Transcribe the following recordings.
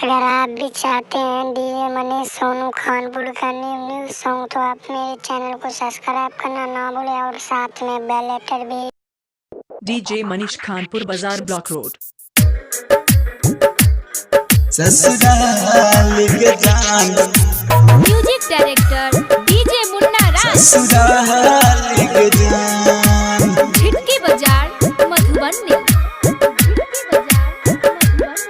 अगर आप भी चाहते हैं डीजे मनीष सोनू खानपुर का न्यू सॉन्ग तो आप मेरे चैनल को सब्सक्राइब करना ना भूलें और साथ में बेल आइकन भी। डीजे मनीष खानपुर बाजार ब्लॉक रोड। ससुराल के जान म्यूजिक डायरेक्टर डीजे मुन्ना राज। ससुराल के जान झिटकी बाजार Madhubani.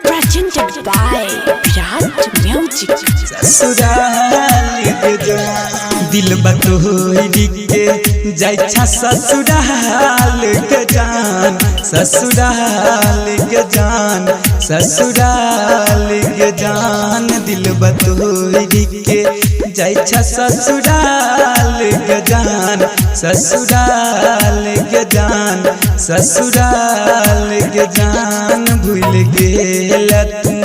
Presented by Virat Music. ससुराल के जान दिल बतोरी के जाइछा ससुराल के जान ससुराल के जान ससुराल के जान दिल बतोरी के जाइछा ससुराल के जान ससुराल के जान ससुराल के जान भूल गेला तू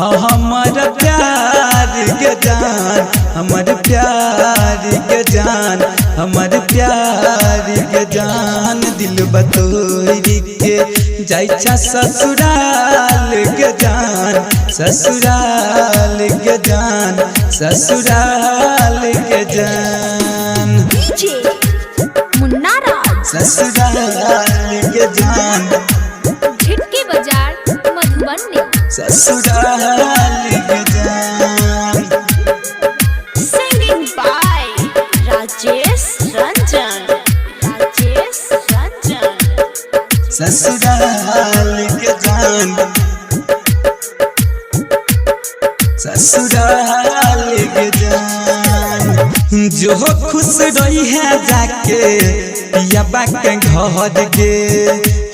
हमार प्यार के जान हमार प्यार के जान हमार प्यार के जान दिल बतोरी के जाइछा ससुराल के जान ससुराल के जान ससुराल के जान डीजे मुन्ना राज। ससुराल के जान झिटकी बाजार मधुबनी। ससुराल के जान Singing by Rajesh Ranjan. Rajesh Ranjan. ससुराल के जान ससुराल के जान जो खुश रही है जाके पियाबा के घर गे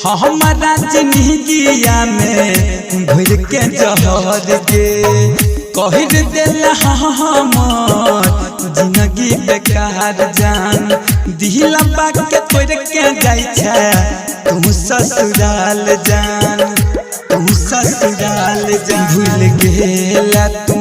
हमारा जिंदगिया में घुर के जहर गे कह दिला हमर जिंदगी बेकार जान दिलबा के तोड़ के जाई छै तू ससुराल जान तू ससुराल जान भूल गेला तू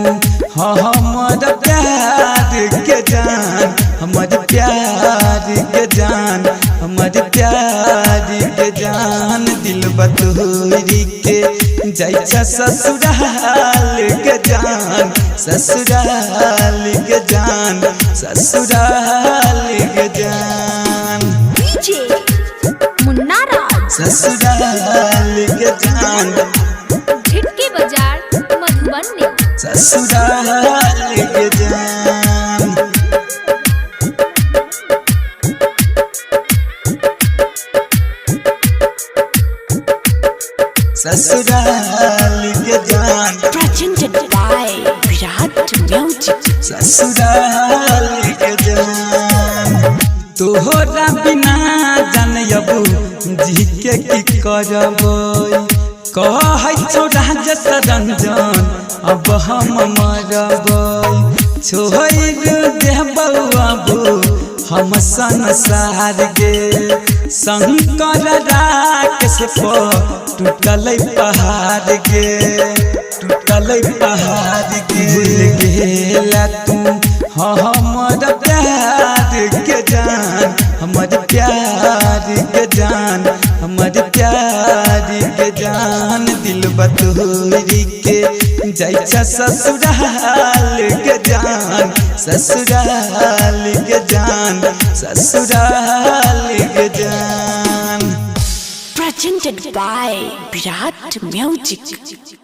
हमर प्यार के जान हमर प्यार के जान हमर प्यार के जान दिल बतोरी के जाइछा ससुराल के जान ससुराल के जान ससुराल के जान डीजे मुन्ना राज। ससुराल के जान झिटकी बाजार मधुबनी। ससुराल के जान ससुराल के जान Presented by Virat Music. ससुराल के जान तोहरा बिना जानबू जी के की करबै कहै छौ राजेश रंजन अब हम मरबै छोड़ देबौ अब हम संसार गे शंकर राकेश पर टूटल पहाड़ गे टूटल पहाड़ गे भूल गेला तू हमर प्यार के जान हमर प्यार के जान हमर प्यार के जान दिल बतोरी के जाइछा ससुराल के जान ससुराल के जान ससुराल के जान Presented by Virat Music.